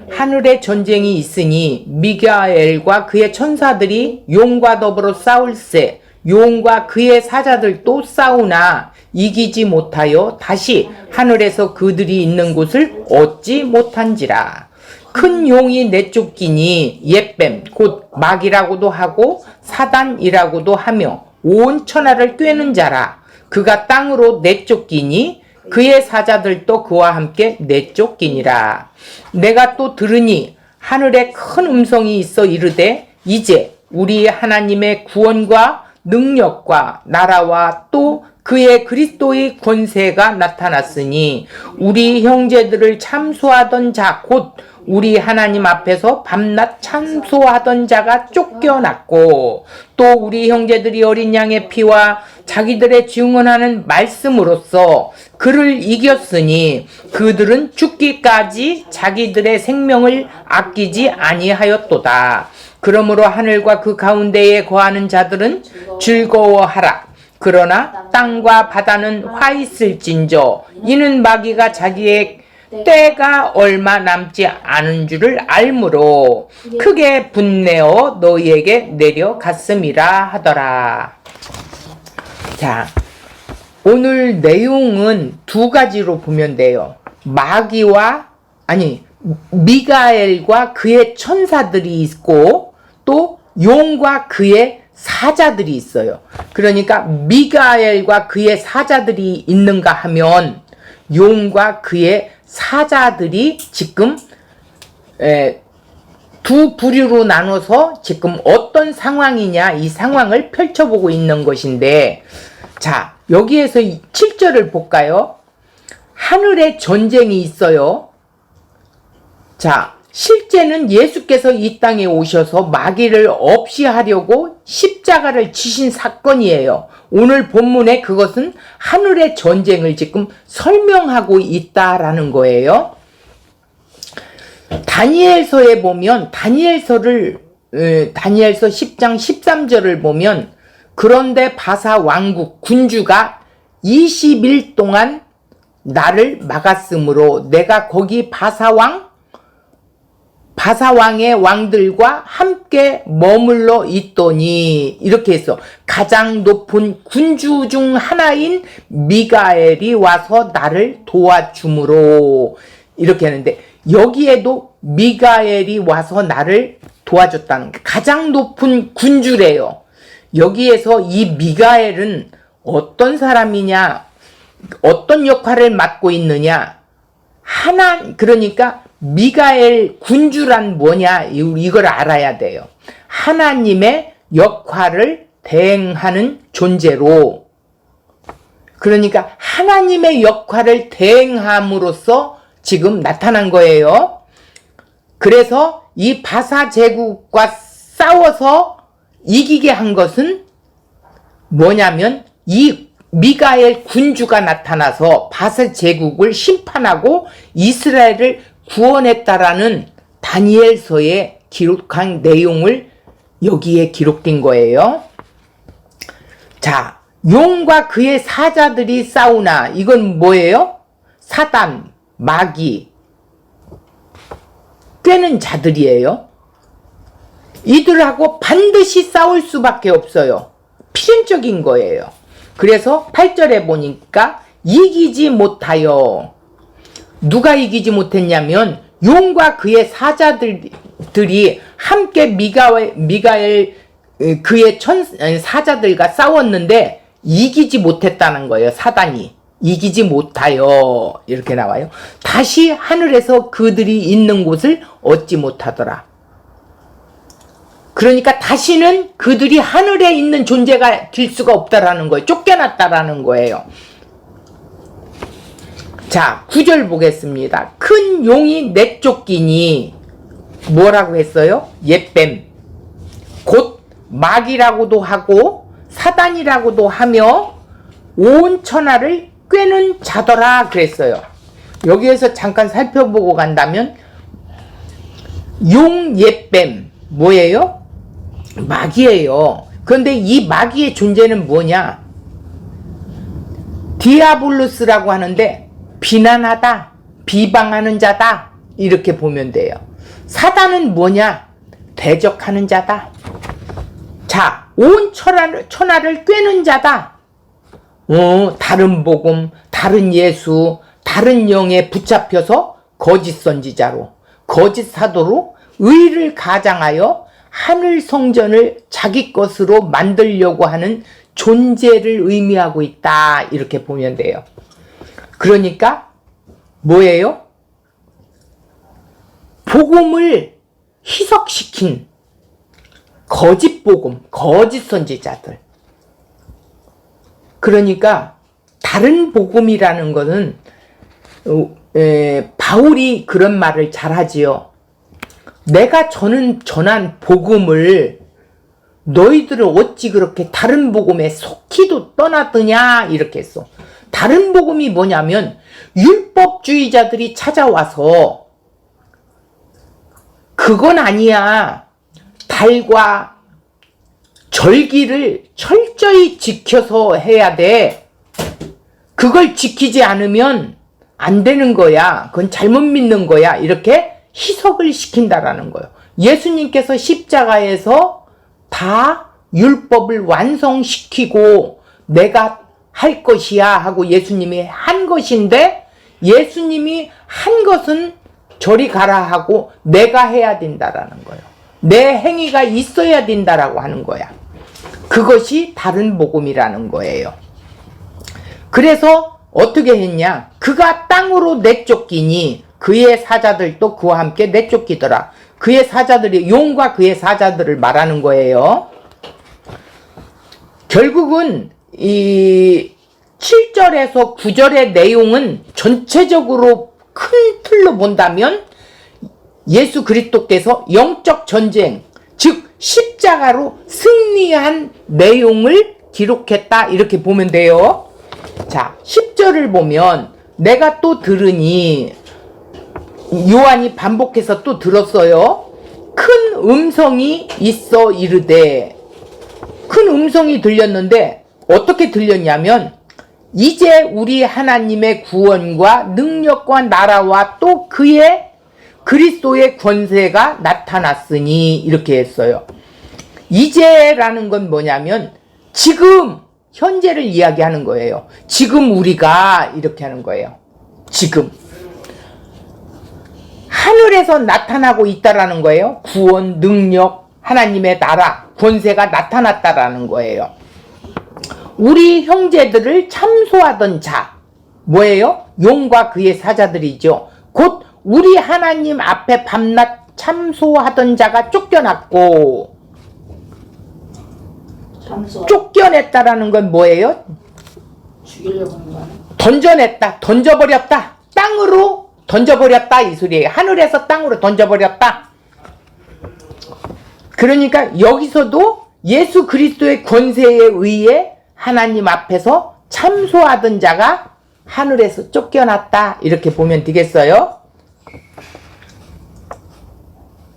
하늘에 전쟁이 있으니 미가엘과 그의 천사들이 용과 더불어 싸울세. 용과 그의 사자들도 싸우나 이기지 못하여 다시 하늘에서 그들이 있는 곳을 얻지 못한지라. 큰 용이 내쫓기니 옛뱀 곧 마귀라고도 하고 사단이라고도 하며 온 천하를 꿰는 자라. 그가 땅으로 내쫓기니 그의 사자들도 그와 함께 내쫓기니라. 내가 또 들으니 하늘에 큰 음성이 있어 이르되 이제 우리 하나님의 구원과 능력과 나라와 또 그의 그리스도의 권세가 나타났으니 우리 형제들을 참소하던 자 곧 우리 하나님 앞에서 밤낮 참소하던 자가 쫓겨났고 또 우리 형제들이 어린 양의 피와 자기들의 증언하는 말씀으로써 그를 이겼으니 그들은 죽기까지 자기들의 생명을 아끼지 아니하였도다. 그러므로 하늘과 그 가운데에 거하는 자들은 즐거워하라. 그러나 땅과 바다는 화 있을진저 이는 마귀가 자기의 때가 얼마 남지 않은 줄을 알므로 크게 분내어 너희에게 내려갔음이라 하더라. 자, 오늘 내용은 두 가지로 보면 돼요. 미가엘과 그의 천사들이 있고 또 용과 그의 사자들이 있어요. 그러니까 미가엘과 그의 사자들이 있는가 하면 용과 그의 사자들이 지금 두 부류로 나눠서 지금 어떤 상황이냐 이 상황을 펼쳐보고 있는 것인데, 자, 여기에서 7절을 볼까요? 하늘에 전쟁이 있어요. 자, 실제는 예수께서 이 땅에 오셔서 마귀를 없이 하려고 십자가를 지신 사건이에요. 오늘 본문에 그것은 하늘의 전쟁을 지금 설명하고 있다라는 거예요. 다니엘서에 보면 다니엘서 10장 13절을 보면 그런데 바사 왕국 군주가 20일 동안 나를 막았으므로 내가 거기 바사왕의 왕들과 함께 머물러 있더니 이렇게 해서 가장 높은 군주 중 하나인 미가엘이 와서 나를 도와주므로 이렇게 하는데, 여기에도 미가엘이 와서 나를 도와줬다는 게 가장 높은 군주래요. 여기에서 이 미가엘은 어떤 사람이냐, 어떤 역할을 맡고 있느냐, 그러니까 미가엘 군주란 뭐냐 이걸 알아야 돼요. 하나님의 역할을 대행하는 존재로, 그러니까 하나님의 역할을 대행함으로써 지금 나타난 거예요. 그래서 이 바사 제국과 싸워서 이기게 한 것은 뭐냐면 이 미가엘 군주가 나타나서 바사 제국을 심판하고 이스라엘을 구원했다라는 다니엘서에 기록한 내용을 여기에 기록된 거예요. 자, 용과 그의 사자들이 싸우나 이건 뭐예요? 사단, 마귀, 꿰는 자들이에요. 이들하고 반드시 싸울 수밖에 없어요. 필연적인 거예요. 그래서 8절에 보니까 이기지 못하여, 누가 이기지 못했냐면 용과 그의 사자들이 함께 미가엘 그의 사자들과 싸웠는데 이기지 못했다는 거예요. 사단이 이기지 못하여 이렇게 나와요. 다시 하늘에서 그들이 있는 곳을 얻지 못하더라. 그러니까 다시는 그들이 하늘에 있는 존재가 될 수가 없다라는 거예요. 쫓겨났다라는 거예요. 자, 9절 보겠습니다. 큰 용이 내쫓기니 뭐라고 했어요? 옛뱀 곧 마귀라고도 하고 사단이라고도 하며 온 천하를 꿰는 자더라 그랬어요. 여기에서 잠깐 살펴보고 간다면 용, 옛뱀 뭐예요? 마귀예요. 그런데 이 마귀의 존재는 뭐냐? 디아블로스라고 하는데 비난하다, 비방하는 자다 이렇게 보면 돼요. 사단은 뭐냐? 대적하는 자다. 자, 온 천하를 꿰는 자다. 다른 복음, 다른 예수, 다른 영에 붙잡혀서 거짓 선지자로, 거짓 사도로 의를 가장하여 하늘 성전을 자기 것으로 만들려고 하는 존재를 의미하고 있다. 이렇게 보면 돼요. 그러니까 뭐예요? 복음을 희석시킨 거짓 복음, 거짓 선지자들. 그러니까 다른 복음이라는 것은 바울이 그런 말을 잘하지요. 내가 전한 복음을 너희들을 어찌 그렇게 다른 복음에 속히도 떠나드냐 이렇게 했어. 다른 복음이 뭐냐면 율법주의자들이 찾아와서 그건 아니야. 달과 절기를 철저히 지켜서 해야 돼. 그걸 지키지 않으면 안 되는 거야. 그건 잘못 믿는 거야. 이렇게 희석을 시킨다라는 거예요. 예수님께서 십자가에서 다 율법을 완성시키고 내가 할 것이야 하고 예수님이 한 것인데, 예수님이 한 것은 저리 가라 하고 내가 해야 된다라는 거예요. 내 행위가 있어야 된다라고 하는 거야. 그것이 다른 복음이라는 거예요. 그래서 어떻게 했냐? 그가 땅으로 내쫓기니 그의 사자들도 그와 함께 내쫓기더라. 그의 사자들이 용과 그의 사자들을 말하는 거예요. 결국은 이 7절에서 9절의 내용은 전체적으로 큰 틀로 본다면 예수 그리스도께서 영적 전쟁, 즉 십자가로 승리한 내용을 기록했다 이렇게 보면 돼요. 자, 10절을 보면 내가 또 들으니, 요한이 반복해서 또 들었어요. 큰 음성이 있어 이르되, 큰 음성이 들렸는데 어떻게 들렸냐면 이제 우리 하나님의 구원과 능력과 나라와 또 그의 그리스도의 권세가 나타났으니 이렇게 했어요. 이제라는 건 뭐냐면 지금 현재를 이야기하는 거예요. 지금 우리가 이렇게 하는 거예요. 지금 하늘에서 나타나고 있다라는 거예요. 구원, 능력, 하나님의 나라, 권세가 나타났다라는 거예요. 우리 형제들을 참소하던 자, 뭐예요? 용과 그의 사자들이죠. 곧 우리 하나님 앞에 밤낮 참소하던 자가 쫓겨났고, 쫓겨냈다라는 건 뭐예요? 죽이려고 하는 거야. 던져냈다, 던져버렸다, 땅으로 던져버렸다 이 소리예요. 하늘에서 땅으로 던져버렸다. 그러니까 여기서도 예수 그리스도의 권세에 의해 하나님 앞에서 참소하던 자가 하늘에서 쫓겨났다 이렇게 보면 되겠어요.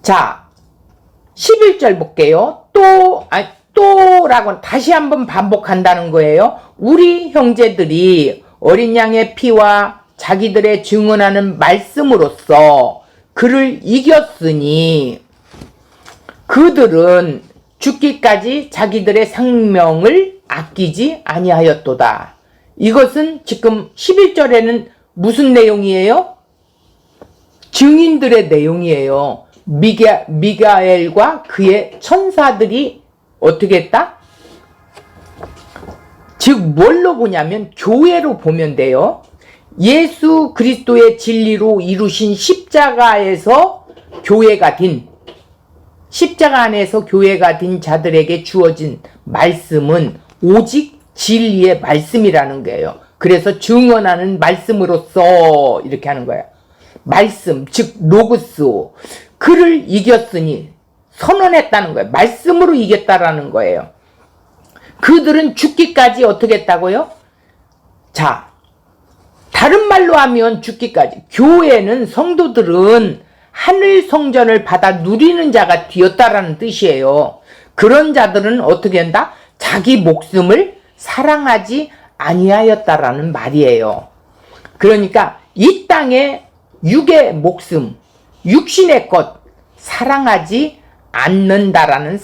자, 11절 볼게요. 또라고 다시 한번 반복한다는 거예요. 우리 형제들이 어린 양의 피와 자기들의 증언하는 말씀으로써 그를 이겼으니 그들은 죽기까지 자기들의 생명을 아끼지 아니하였도다. 이것은 지금 11절에는 무슨 내용이에요? 증인들의 내용이에요. 미가엘과 그의 천사들이 어떻게 했다? 즉 뭘로 보냐면 교회로 보면 돼요. 예수 그리스도의 진리로 이루신 십자가에서 교회가 된, 십자가 안에서 교회가 된 자들에게 주어진 말씀은 오직 진리의 말씀이라는 거예요. 그래서 증언하는 말씀으로써 이렇게 하는 거예요. 말씀, 즉 로고스, 그를 이겼으니 선언했다는 거예요. 말씀으로 이겼다라는 거예요. 그들은 죽기까지 어떻게 했다고요? 자, 다른 말로 하면 죽기까지. 교회는, 성도들은 하늘 성전을 받아 누리는 자가 되었다라는 뜻이에요. 그런 자들은 어떻게 한다? 자기 목숨을 사랑하지 아니하였다라는 말이에요. 그러니까 이 땅에 육의 목숨, 육신의 것 사랑하지 않는다라는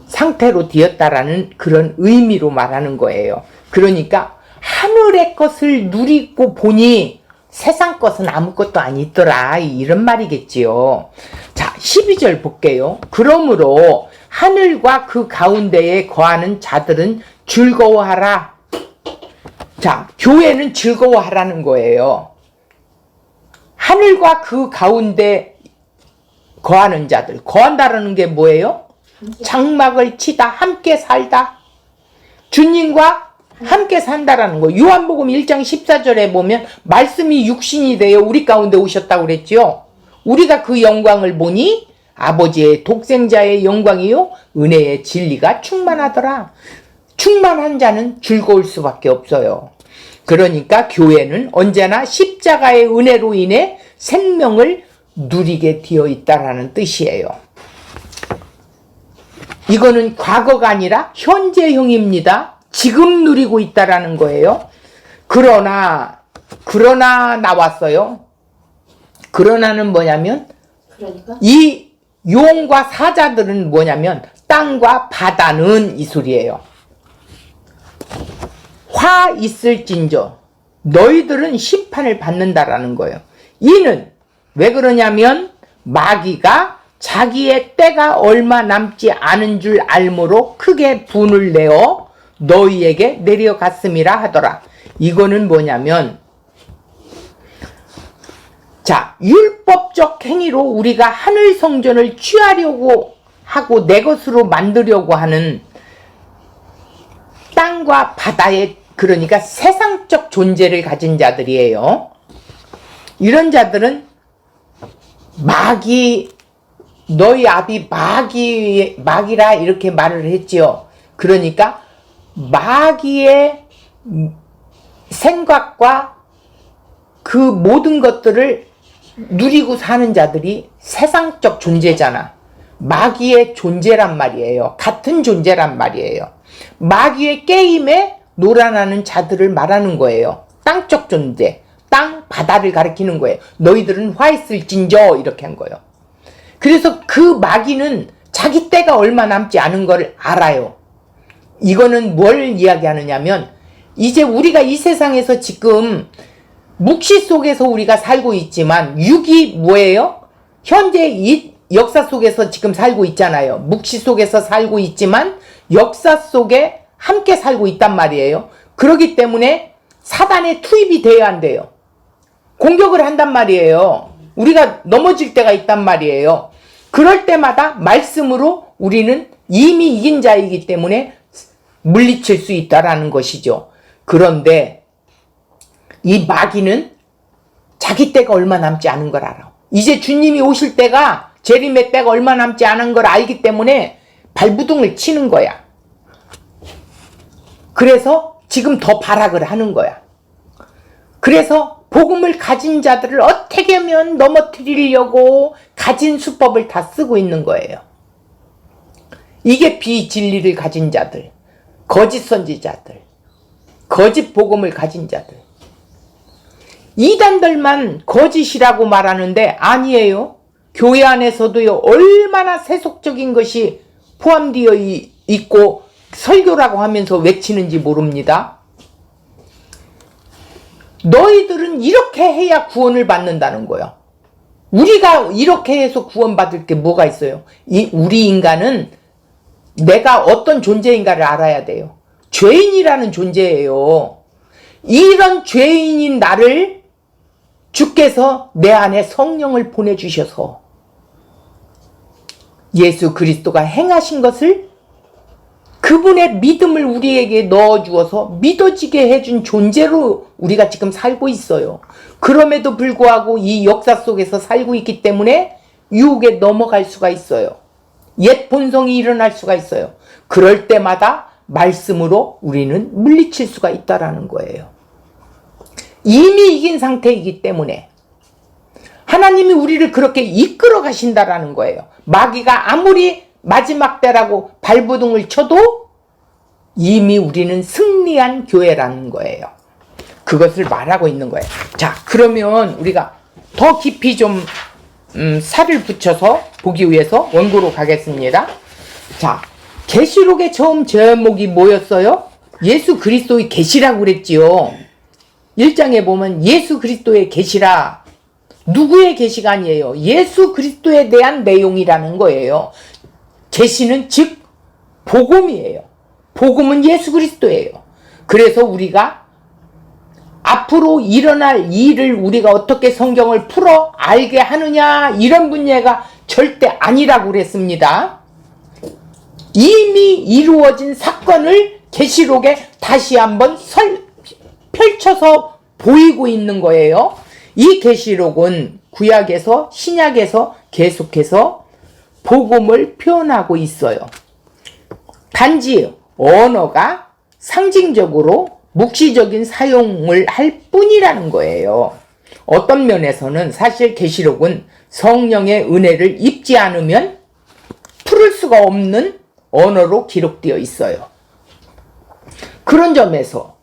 상태로 되었다라는 그런 의미로 말하는 거예요. 그러니까 하늘의 것을 누리고 보니 세상 것은 아무것도 아니더라, 이런 말이겠지요. 자, 12절 볼게요. 그러므로 하늘과 그 가운데에 거하는 자들은 즐거워하라. 자, 교회는 즐거워하라는 거예요. 하늘과 그 가운데 거하는 자들, 거한다라는 게 뭐예요? 장막을 치다, 함께 살다, 주님과 함께 산다라는 거. 요한복음 1장 14절에 보면 말씀이 육신이 되어 우리 가운데 오셨다고 그랬죠. 우리가 그 영광을 보니 아버지의 독생자의 영광이요 은혜의 진리가 충만하더라. 충만한 자는 즐거울 수밖에 없어요. 그러니까 교회는 언제나 십자가의 은혜로 인해 생명을 누리게 되어 있다라는 뜻이에요. 이거는 과거가 아니라 현재형입니다. 지금 누리고 있다라는 거예요. 그러나 나왔어요. 그러나는 뭐냐면 그러니까 이 용과 사자들은 뭐냐면 땅과 바다는 이 소리예요. 화 있을진저 너희들은 심판을 받는다라는 거예요. 이는 왜 그러냐면 마귀가 자기의 때가 얼마 남지 않은 줄 알므로 크게 분을 내어 너희에게 내려갔음이라 하더라. 이거는 뭐냐면, 자, 율법적 행위로 우리가 하늘 성전을 취하려고 하고 내 것으로 만들려고 하는 땅과 바다의, 그러니까 세상적 존재를 가진 자들이에요. 이런 자들은 마귀, 너희 아비 마귀라 이렇게 말을 했지요. 그러니까 마귀의 생각과 그 모든 것들을 누리고 사는 자들이 세상적 존재잖아. 마귀의 존재란 말이에요. 같은 존재란 말이에요. 마귀의 게임에 놀아나는 자들을 말하는 거예요. 땅적 존재, 땅, 바다를 가리키는 거예요. 너희들은 화 있을진저 이렇게 한 거예요. 그래서 그 마귀는 자기 때가 얼마 남지 않은 걸 알아요. 이거는 뭘 이야기하느냐면 이제 우리가 이 세상에서 지금 묵시 속에서 우리가 살고 있지만 육이 뭐예요? 현재 이 역사 속에서 지금 살고 있잖아요. 묵시 속에서 살고 있지만 역사 속에 함께 살고 있단 말이에요. 그렇기 때문에 사단에 투입이 돼야 한대요. 공격을 한단 말이에요. 우리가 넘어질 때가 있단 말이에요. 그럴 때마다 말씀으로 우리는 이미 이긴 자이기 때문에 물리칠 수 있다라는 것이죠. 그런데 이 마귀는 자기 때가 얼마 남지 않은 걸 알아. 이제 주님이 오실 때가, 재림의 때가 얼마 남지 않은 걸 알기 때문에 발부둥을 치는 거야. 그래서 지금 더 발악을 하는 거야. 그래서 복음을 가진 자들을 어떻게 하면 넘어뜨리려고 가진 수법을 다 쓰고 있는 거예요. 이게 비진리를 가진 자들, 거짓 선지자들, 거짓 복음을 가진 자들. 이단들만 거짓이라고 말하는데 아니에요. 교회 안에서도요, 얼마나 세속적인 것이 포함되어 있고 설교라고 하면서 외치는지 모릅니다. 너희들은 이렇게 해야 구원을 받는다는 거예요. 우리가 이렇게 해서 구원받을 게 뭐가 있어요? 우리 인간은 내가 어떤 존재인가를 알아야 돼요. 죄인이라는 존재예요. 이런 죄인인 나를 주께서 내 안에 성령을 보내주셔서 예수 그리스도가 행하신 것을, 그분의 믿음을 우리에게 넣어주어서 믿어지게 해준 존재로 우리가 지금 살고 있어요. 그럼에도 불구하고 이 역사 속에서 살고 있기 때문에 유혹에 넘어갈 수가 있어요. 옛 본성이 일어날 수가 있어요. 그럴 때마다 말씀으로 우리는 물리칠 수가 있다라는 거예요. 이미 이긴 상태이기 때문에 하나님이 우리를 그렇게 이끌어 가신다라는 거예요. 마귀가 아무리 마지막 때라고 발부둥을 쳐도 이미 우리는 승리한 교회라는 거예요. 그것을 말하고 있는 거예요. 자, 그러면 우리가 더 깊이 좀 살을 붙여서 보기 위해서 원고로 가겠습니다. 자, 계시록의 처음 제목이 뭐였어요? 예수 그리스도의 계시라고 그랬지요. 1장에 보면 예수 그리스도의 계시라. 누구의 계시가 아니에요. 예수 그리스도에 대한 내용이라는 거예요. 계시는 즉 복음이에요. 복음은 예수 그리스도예요. 그래서 우리가 앞으로 일어날 일을 우리가 어떻게 성경을 풀어 알게 하느냐 이런 문제가 절대 아니라고 그랬습니다. 이미 이루어진 사건을 계시록에 다시 한번 펼쳐서 보이고 있는 거예요. 이 계시록은 구약에서 신약에서 계속해서 복음을 표현하고 있어요. 단지 언어가 상징적으로 묵시적인 사용을 할 뿐이라는 거예요. 어떤 면에서는 사실 계시록은 성령의 은혜를 입지 않으면 풀을 수가 없는 언어로 기록되어 있어요. 그런 점에서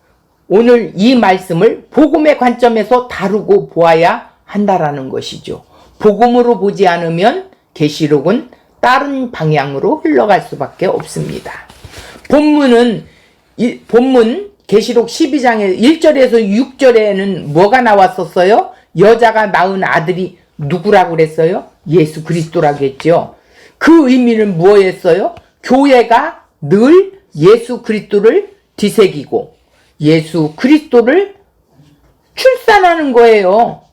오늘 이 말씀을 복음의 관점에서 다루고 보아야 한다라는 것이죠. 복음으로 보지 않으면 계시록은 다른 방향으로 흘러갈 수밖에 없습니다. 본문 계시록 12장의 1절에서 6절에는 뭐가 나왔었어요? 여자가 낳은 아들이 누구라고 그랬어요? 예수 그리스도라고 했죠. 그 의미는 뭐였어요? 교회가 늘 예수 그리스도를 뒤새기고 예수 그리스도를 출산하는 거예요.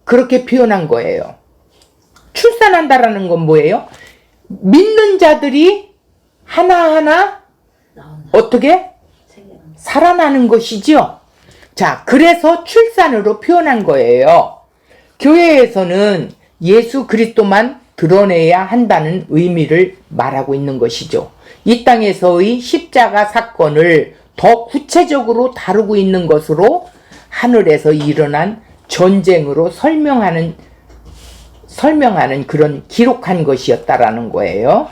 그렇게 표현한 거예요. 출산한다라는 건 뭐예요? 믿는 자들이 하나하나 어떻게? 살아나는 것이죠. 자, 그래서 출산으로 표현한 거예요. 교회에서는 예수 그리스도만 드러내야 한다는 의미를 말하고 있는 것이죠. 이 땅에서의 십자가 사건을 더 구체적으로 다루고 있는 것으로 하늘에서 일어난 전쟁으로 설명하는 그런 기록한 것이었다라는 거예요.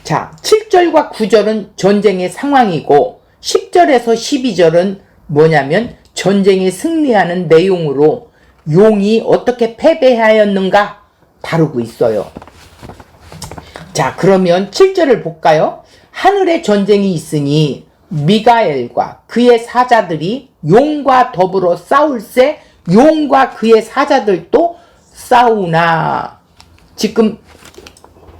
자, 7절과 9절은 전쟁의 상황이고 10절에서 12절은 뭐냐면 전쟁에 승리하는 내용으로 용이 어떻게 패배하였는가 다루고 있어요. 자, 그러면 7절을 볼까요? 하늘에 전쟁이 있으니 미가엘과 그의 사자들이 용과 더불어 싸울세 용과 그의 사자들도 싸우나. 지금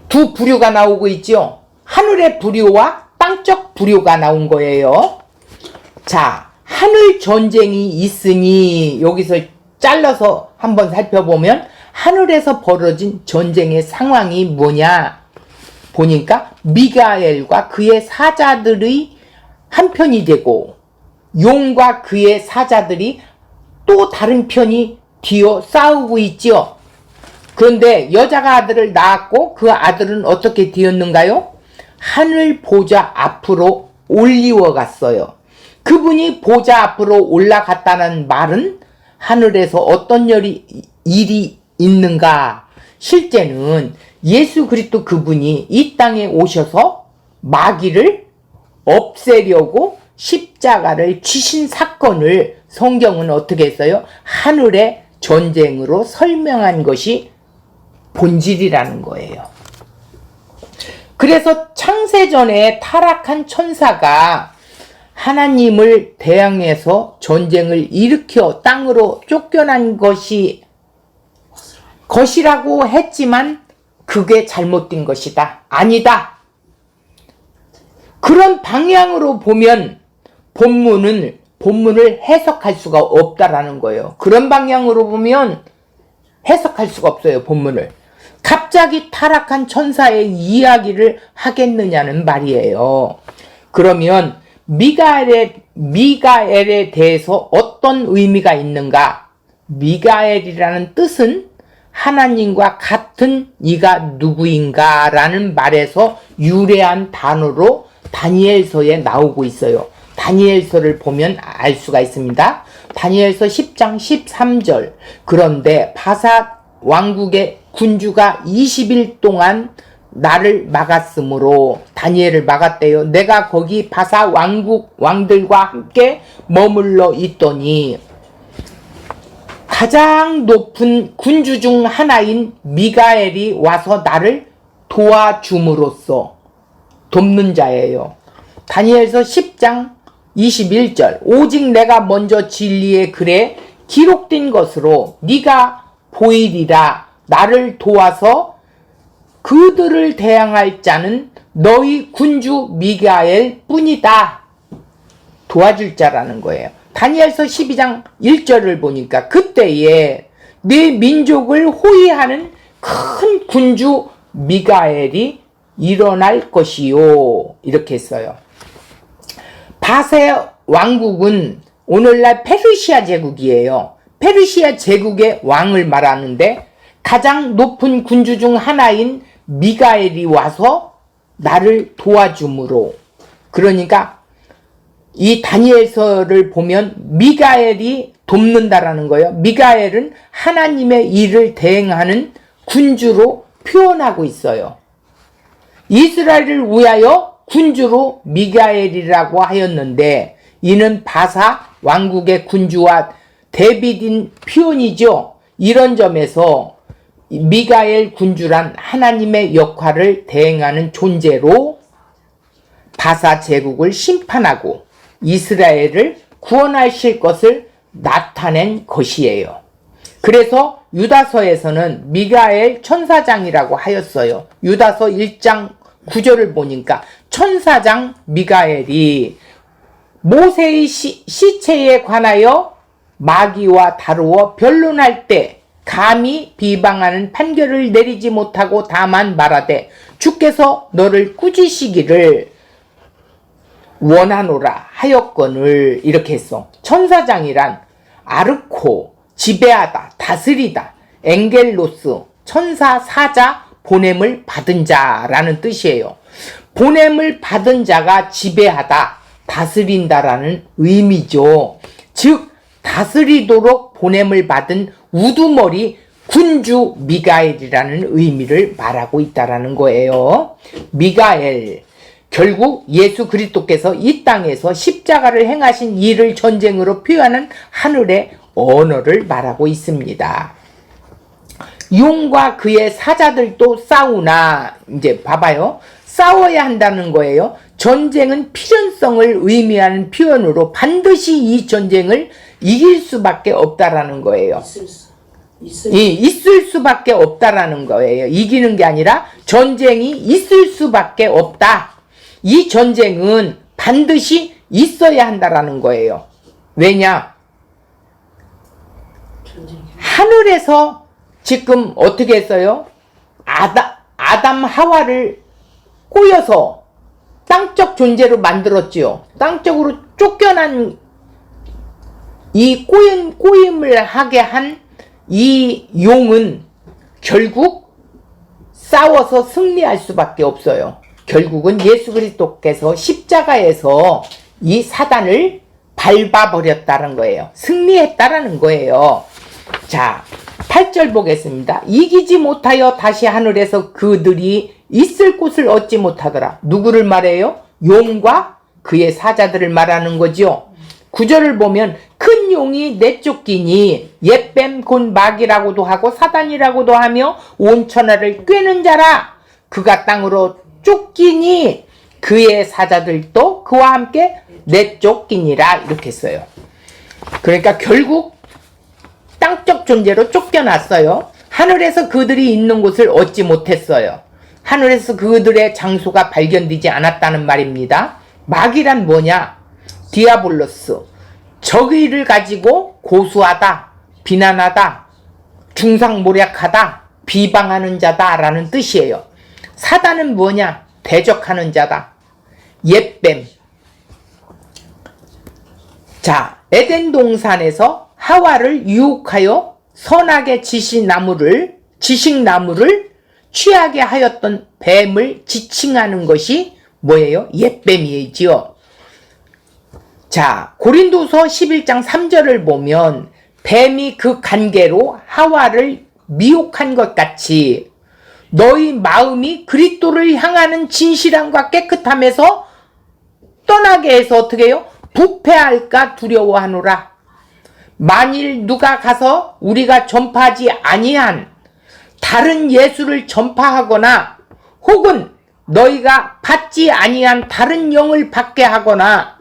두 부류가 나오고 있죠. 하늘의 부류와 땅적 부류가 나온 거예요. 자, 하늘 전쟁이 있으니 여기서 잘라서 한번 살펴보면 하늘에서 벌어진 전쟁의 상황이 뭐냐 보니까 미가엘과 그의 사자들의 한편이 되고 용과 그의 사자들이 또 다른 편이 뒤어 싸우고 있죠. 그런데 여자가 아들을 낳았고 그 아들은 어떻게 되었는가요? 하늘 보좌 앞으로 올리워 갔어요. 그분이 보좌 앞으로 올라갔다는 말은 하늘에서 어떤 일이 있는가? 실제는 예수 그리스도 그분이 이 땅에 오셔서 마귀를 없애려고 십자가를 치신 사건을 성경은 어떻게 했어요? 하늘의 전쟁으로 설명한 것이 본질이라는 거예요. 그래서 창세전에 타락한 천사가 하나님을 대항해서 전쟁을 일으켜 땅으로 쫓겨난 것이라고 했지만 그게 잘못된 것이다. 아니다. 그런 방향으로 보면 본문을 해석할 수가 없다라는 거예요. 그런 방향으로 보면 해석할 수가 없어요, 본문을. 갑자기 타락한 천사의 이야기를 하겠느냐는 말이에요. 그러면 미가엘에 대해서 어떤 의미가 있는가? 미가엘이라는 뜻은 하나님과 같은 이가 누구인가 라는 말에서 유래한 단어로 다니엘서에 나오고 있어요. 다니엘서를 보면 알 수가 있습니다. 다니엘서 10장 13절. 그런데 바사 왕국의 군주가 20일 동안 나를 막았으므로, 다니엘을 막았대요. 내가 거기 바사 왕국 왕들과 함께 머물러 있더니 가장 높은 군주 중 하나인 미가엘이 와서 나를 도와줌으로써 돕는 자예요. 다니엘서 10장 21절 오직 내가 먼저 진리의 글에 기록된 것으로 네가 보이리라. 나를 도와서 그들을 대항할 자는 너희 군주 미가엘 뿐이다. 도와줄 자라는 거예요. 다니엘서 12장 1절을 보니까 그때에 네 민족을 호위하는 큰 군주 미가엘이 일어날 것이요. 이렇게 했어요. 바세 왕국은 오늘날 페르시아 제국이에요. 페르시아 제국의 왕을 말하는데 가장 높은 군주 중 하나인 미가엘이 와서 나를 도와줌으로, 그러니까 이 다니엘서를 보면 미가엘이 돕는다라는 거예요. 미가엘은 하나님의 일을 대행하는 군주로 표현하고 있어요. 이스라엘을 위하여 군주로 미가엘이라고 하였는데 이는 바사 왕국의 군주와 대비된 표현이죠. 이런 점에서 미가엘 군주란 하나님의 역할을 대행하는 존재로 바사 제국을 심판하고 이스라엘을 구원하실 것을 나타낸 것이에요. 그래서 유다서에서는 미가엘 천사장이라고 하였어요. 유다서 1장 9절을 보니까 천사장 미가엘이 모세의 시체에 관하여 마귀와 다루어 변론할 때 감히 비방하는 판결을 내리지 못하고 다만 말하되 주께서 너를 꾸짖으시기를 원하노라 하였거늘. 이렇게 했어. 천사장이란 아르코, 지배하다, 다스리다, 엥겔로스, 천사, 사자, 보냄을 받은 자라는 뜻이에요. 보냄을 받은 자가 지배하다, 다스린다라는 의미죠. 즉 다스리도록 보냄을 받은 우두머리 군주 미가엘이라는 의미를 말하고 있다라는 거예요. 미가엘, 결국 예수 그리스도께서 이 땅에서 십자가를 행하신 일을 전쟁으로 표현하는 하늘의 언어를 말하고 있습니다. 용과 그의 사자들도 싸우나, 이제 봐봐요. 싸워야 한다는 거예요. 전쟁은 필연성을 의미하는 표현으로 반드시 이 전쟁을 이길 수밖에 없다라는 거예요. 있을 수밖에 없다라는 거예요. 이기는 게 아니라 전쟁이 있을 수밖에 없다. 이 전쟁은 반드시 있어야 한다라는 거예요. 왜냐? 하늘에서 지금 어떻게 했어요? 아담 하와를 꼬여서 땅적 존재로 만들었지요. 땅적으로 쫓겨난 이 꼬임을 하게 한 이 용은 결국 싸워서 승리할 수밖에 없어요. 결국은 예수 그리스도께서 십자가에서 이 사단을 밟아버렸다는 거예요. 승리했다라는 거예요. 자, 8절 보겠습니다. 이기지 못하여 다시 하늘에서 그들이 있을 곳을 얻지 못하더라. 누구를 말해요? 용과 그의 사자들을 말하는 거죠. 9절을 보면 큰 용이 내쫓기니 옛뱀 곧 마귀라고도 하고 사단이라고도 하며 온 천하를 꿰는 자라. 그가 땅으로 쫓기니 그의 사자들도 그와 함께 내쫓기니라. 이렇게 했어요. 그러니까 결국 땅적 존재로 쫓겨났어요. 하늘에서 그들이 있는 곳을 얻지 못했어요. 하늘에서 그들의 장소가 발견되지 않았다는 말입니다. 마귀란 뭐냐? 디아블로스, 적의를 가지고 고수하다, 비난하다, 중상모략하다, 비방하는 자다라는 뜻이에요. 사단은 뭐냐? 대적하는 자다. 옛뱀. 자, 에덴 동산에서 하와를 유혹하여 선악의 지식나무를 취하게 하였던 뱀을 지칭하는 것이 뭐예요? 옛뱀이지요. 자, 고린도서 11장 3절을 보면 뱀이 그 관계로 하와를 미혹한 것 같이 너희 마음이 그리스도를 향하는 진실함과 깨끗함에서 떠나게 해서 어떻게 해요? 부패할까 두려워하노라. 만일 누가 가서 우리가 전파하지 아니한 다른 예수를 전파하거나 혹은 너희가 받지 아니한 다른 영을 받게 하거나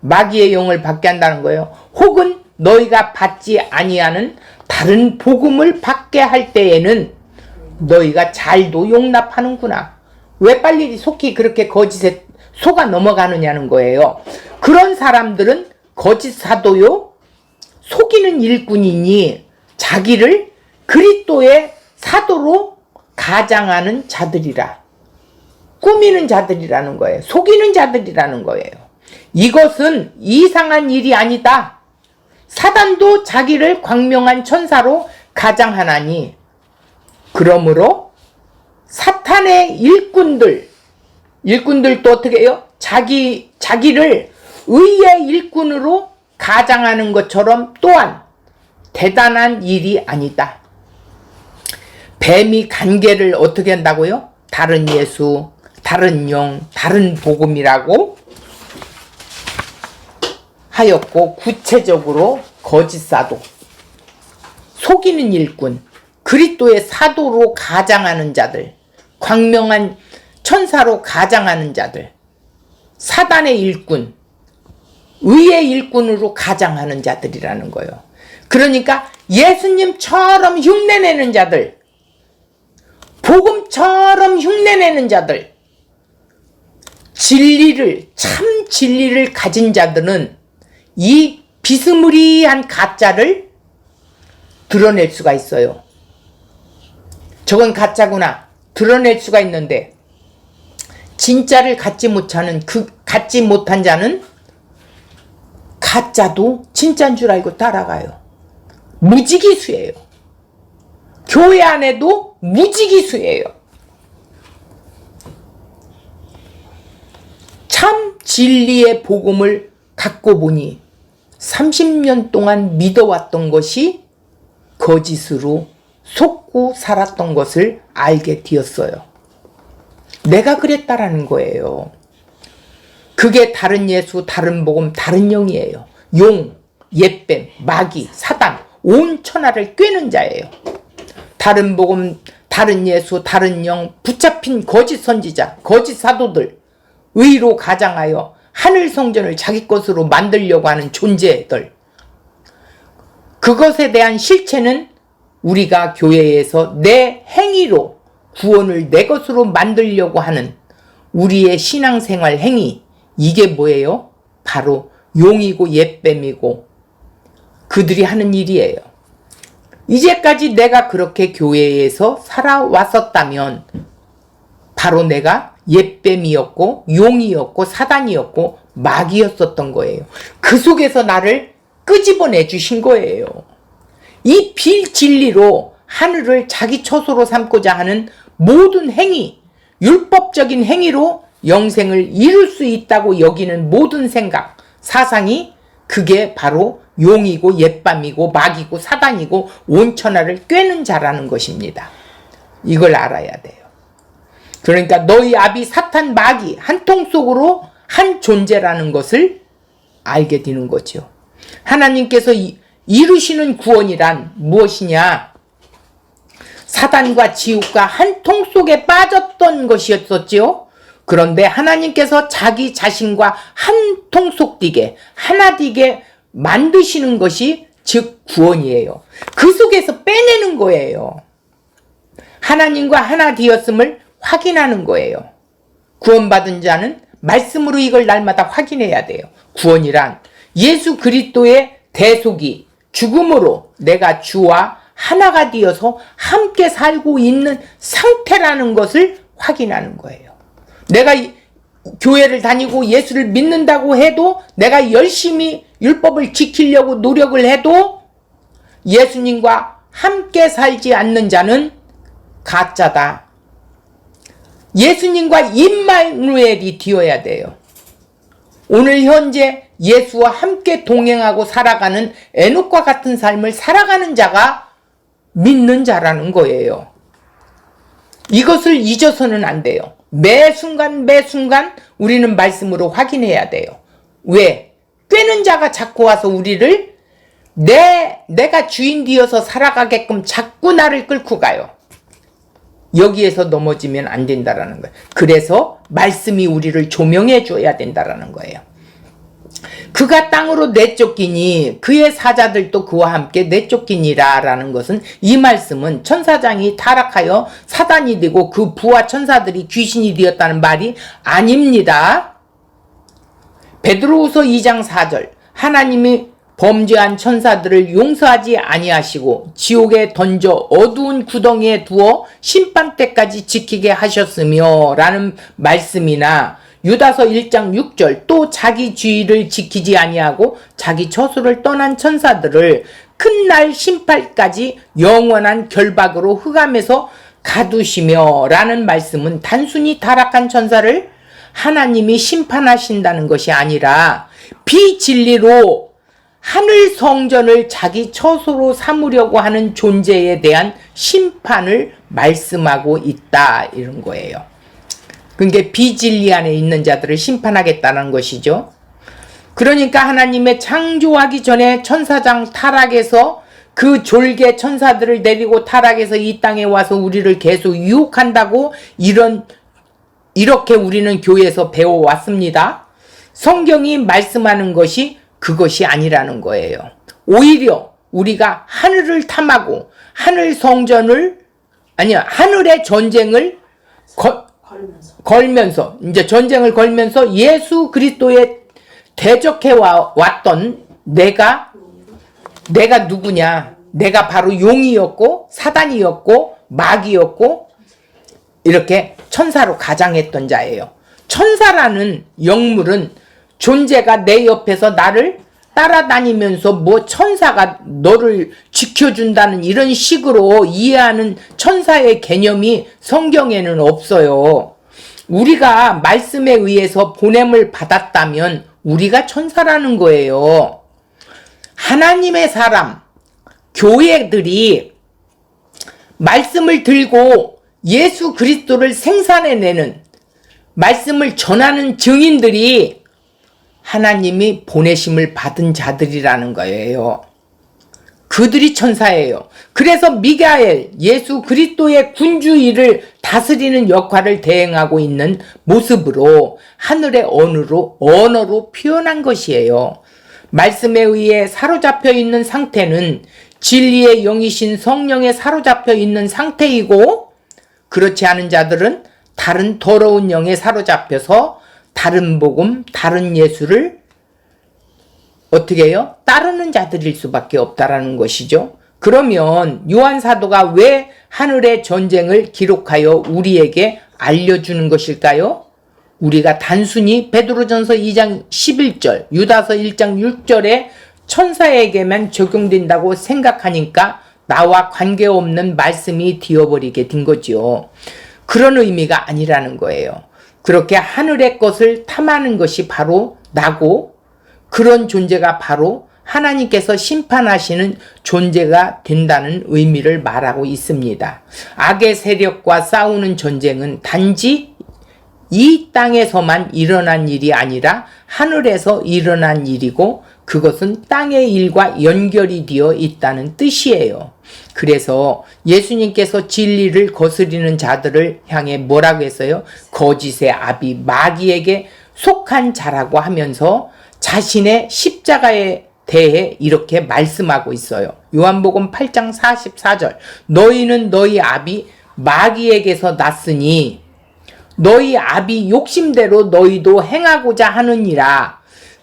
마귀의 영을 받게 한다는 거예요. 혹은 너희가 받지 아니하는 다른 복음을 받게 할 때에는 너희가 잘도 용납하는구나. 왜 빨리 속히 그렇게 거짓에 속아 넘어가느냐는 거예요. 그런 사람들은 거짓 사도요, 속이는 일꾼이니 자기를 그리스도의 사도로 가장하는 자들이라. 꾸미는 자들이라는 거예요. 속이는 자들이라는 거예요. 이것은 이상한 일이 아니다. 사단도 자기를 광명한 천사로 가장하나니 그러므로 사탄의 일꾼들도 어떻게 해요? 자기를 의의 일꾼으로 가장하는 것처럼 또한 대단한 일이 아니다. 뱀이 간계를 어떻게 한다고요? 다른 예수, 다른 영, 다른 복음이라고 하였고, 구체적으로 거짓 사도, 속이는 일꾼, 그리스도의 사도로 가장하는 자들, 광명한 천사로 가장하는 자들, 사단의 일꾼, 의의 일꾼으로 가장하는 자들이라는 거예요. 그러니까 예수님처럼 흉내내는 자들, 복음처럼 흉내내는 자들, 참 진리를 가진 자들은 이 비스무리한 가짜를 드러낼 수가 있어요. 저건 가짜구나 드러낼 수가 있는데, 진짜를 갖지 못한 자는 가짜도 진짜인 줄 알고 따라가요. 무지기수예요. 교회 안에도 무지기수예요. 참 진리의 복음을 갖고 보니 30년 동안 믿어왔던 것이 거짓으로 속고 살았던 것을 알게 되었어요. 내가 그랬다라는 거예요. 그게 다른 예수, 다른 복음, 다른 영이에요. 용, 옛뱀, 마귀, 사단, 온 천하를 꿰는 자예요. 다른 복음, 다른 예수, 다른 영, 붙잡힌 거짓 선지자, 거짓 사도들, 의로 가장하여 하늘 성전을 자기 것으로 만들려고 하는 존재들. 그것에 대한 실체는 우리가 교회에서 내 행위로 구원을 내 것으로 만들려고 하는 우리의 신앙생활 행위, 이게 뭐예요? 바로 용이고 옛뱀이고 그들이 하는 일이에요. 이제까지 내가 그렇게 교회에서 살아왔었다면 바로 내가 옛뱀이었고 용이었고 사단이었고 마귀였었던 거예요. 그 속에서 나를 끄집어내 주신 거예요. 이 빌진리로 하늘을 자기 처소로 삼고자 하는 모든 행위, 율법적인 행위로 영생을 이룰 수 있다고 여기는 모든 생각, 사상이 그게 바로 용이고 옛밤이고 마귀고 사단이고 온천하를 꿰는 자라는 것입니다. 이걸 알아야 돼요. 그러니까 너희 아비 사탄 마귀 한 통 속으로 한 존재라는 것을 알게 되는 거죠. 하나님께서 이루시는 구원이란 무엇이냐? 사단과 지옥과 한 통 속에 빠졌던 것이었었지요. 그런데 하나님께서 자기 자신과 한 통 속 되게 하나 되게 만드시는 것이 즉 구원이에요. 그 속에서 빼내는 거예요. 하나님과 하나 되었음을 확인하는 거예요. 구원받은 자는 말씀으로 이걸 날마다 확인해야 돼요. 구원이란 예수 그리스도의 대속이 죽음으로 내가 주와 하나가 되어서 함께 살고 있는 상태라는 것을 확인하는 거예요. 내가 교회를 다니고 예수를 믿는다고 해도 내가 열심히 율법을 지키려고 노력을 해도 예수님과 함께 살지 않는 자는 가짜다. 예수님과 임마누엘이 되어야 돼요. 오늘 현재 예수와 함께 동행하고 살아가는 에녹과 같은 삶을 살아가는 자가 믿는 자라는 거예요. 이것을 잊어서는 안 돼요. 매 순간 우리는 말씀으로 확인해야 돼요. 왜? 꿰는 자가 자꾸 와서 우리를 내가 주인 되어서 살아가게끔 자꾸 나를 끌고 가요. 여기에서 넘어지면 안 된다라는 거예요. 그래서 말씀이 우리를 조명해 줘야 된다라는 거예요. 그가 땅으로 내쫓기니 그의 사자들도 그와 함께 내쫓기니라 라는 것은, 이 말씀은 천사장이 타락하여 사단이 되고 그 부하 천사들이 귀신이 되었다는 말이 아닙니다. 베드로후서 2장 4절, 하나님이 범죄한 천사들을 용서하지 아니하시고 지옥에 던져 어두운 구덩이에 두어 심판 때까지 지키게 하셨으며 라는 말씀이나, 유다서 1장 6절, 또 자기 주의를 지키지 아니하고 자기 처소를 떠난 천사들을 큰 날 심판까지 영원한 결박으로 흑암에서 가두시며 라는 말씀은 단순히 타락한 천사를 하나님이 심판하신다는 것이 아니라 비진리로 하늘 성전을 자기 처소로 삼으려고 하는 존재에 대한 심판을 말씀하고 있다, 이런 거예요. 그러니까 비진리 안에 있는 자들을 심판하겠다는 것이죠. 그러니까 하나님의 창조하기 전에 천사장 타락해서 그 졸개 천사들을 데리고 타락해서 이 땅에 와서 우리를 계속 유혹한다고 이렇게 우리는 교회에서 배워왔습니다. 성경이 말씀하는 것이 그것이 아니라는 거예요. 오히려 우리가 하늘을 탐하고 하늘 성전을, 하늘의 전쟁을 걸면서 이제 전쟁을 걸면서 예수 그리스도에 대적해 왔던 내가 누구냐? 내가 바로 용이었고 사단이었고 마귀였고 이렇게 천사로 가장했던 자예요. 천사라는 영물은 존재가 내 옆에서 나를 따라다니면서 뭐 천사가 너를 지켜준다는 이런 식으로 이해하는 천사의 개념이 성경에는 없어요. 우리가 말씀에 의해서 보냄을 받았다면 우리가 천사라는 거예요. 하나님의 사람, 교회들이 말씀을 들고 예수 그리스도를 생산해내는, 말씀을 전하는 증인들이 하나님이 보내심을 받은 자들이라는 거예요. 그들이 천사예요. 그래서 미가엘, 예수 그리스도의 군주일을 다스리는 역할을 대행하고 있는 모습으로 하늘의 언어로 표현한 것이에요. 말씀에 의해 사로잡혀 있는 상태는 진리의 영이신 성령에 사로잡혀 있는 상태이고, 그렇지 않은 자들은 다른 더러운 영에 사로잡혀서 다른 복음, 다른 예수를 어떻게 해요? 따르는 자들일 수밖에 없다라는 것이죠. 그러면 요한 사도가 왜 하늘의 전쟁을 기록하여 우리에게 알려주는 것일까요? 우리가 단순히 베드로전서 2장 11절, 유다서 1장 6절에 천사에게만 적용된다고 생각하니까 나와 관계없는 말씀이 되어버리게 된 거죠. 그런 의미가 아니라는 거예요. 그렇게 하늘의 것을 탐하는 것이 바로 나고, 그런 존재가 바로 하나님께서 심판하시는 존재가 된다는 의미를 말하고 있습니다. 악의 세력과 싸우는 전쟁은 단지 이 땅에서만 일어난 일이 아니라 하늘에서 일어난 일이고, 그것은 땅의 일과 연결이 되어 있다는 뜻이에요. 그래서 예수님께서 진리를 거스리는 자들을 향해 뭐라고 했어요? 거짓의 아비 마귀에게 속한 자라고 하면서 자신의 십자가에 대해 이렇게 말씀하고 있어요. 요한복음 8장 44절, 너희는 너희 아비 마귀에게서 났으니 너희 아비 욕심대로 너희도 행하고자 하느니라.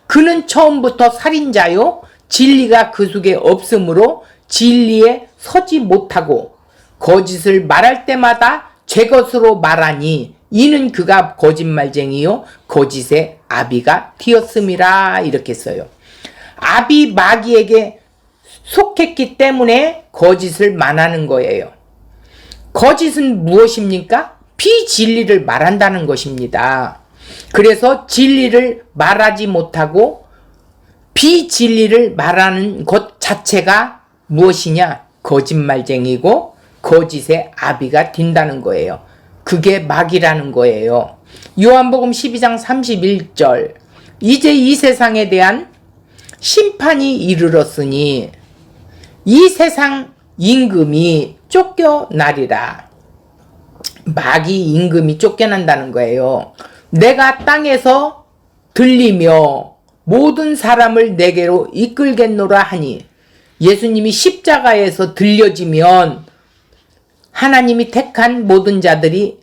그는 처음부터 살인자요 진리가 그 속에 없으므로 진리에 서지 못하고 거짓을 말할 때마다 제 것으로 말하니 이는 그가 거짓말쟁이요 거짓의 아비가 되었음이라. 이렇게 써요. 아비 마귀에게 속했기 때문에 거짓을 말하는 거예요. 거짓은 무엇입니까? 비진리를 말한다는 것입니다. 그래서 진리를 말하지 못하고 비진리를 말하는 것 자체가 무엇이냐? 거짓말쟁이고 거짓의 아비가 된다는 거예요. 그게 마귀라는 거예요. 요한복음 12장 31절, 이제 이 세상에 대한 심판이 이르렀으니 이 세상 임금이 쫓겨나리라. 마귀 임금이 쫓겨난다는 거예요. 내가 땅에서 들리며 모든 사람을 내게로 이끌겠노라 하니, 예수님이 십자가에서 들려지면 하나님이 택한 모든 자들이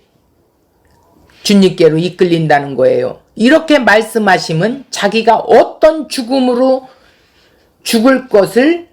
주님께로 이끌린다는 거예요. 이렇게 말씀하시면 자기가 어떤 죽음으로 죽을 것을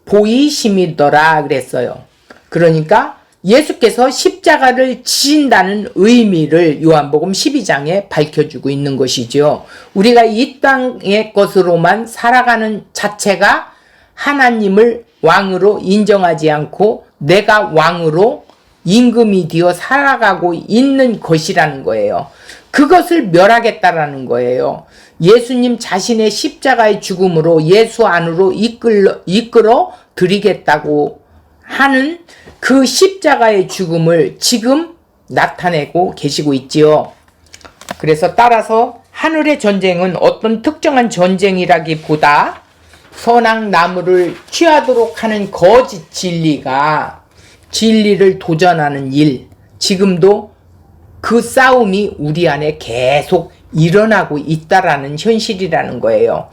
보이심이더라 그랬어요. 그러니까 예수께서 십자가를 지신다는 의미를 요한복음 12장에 밝혀주고 있는 것이죠. 우리가 이 땅의 것으로만 살아가는 자체가 하나님을 왕으로 인정하지 않고 내가 왕으로 임금이 되어 살아가고 있는 것이라는 거예요. 그것을 멸하겠다라는 거예요. 예수님 자신의 십자가의 죽음으로 예수 안으로 이끌어 드리겠다고 하는 그 십자가의 죽음을 지금 나타내고 계시고 있지요. 그래서 따라서 하늘의 전쟁은 어떤 특정한 전쟁이라기보다 선악 나무를 취하도록 하는 거짓 진리를 도전하는 일, 지금도 그 싸움이 우리 안에 계속 일어나고 있다라는 현실이라는 거예요.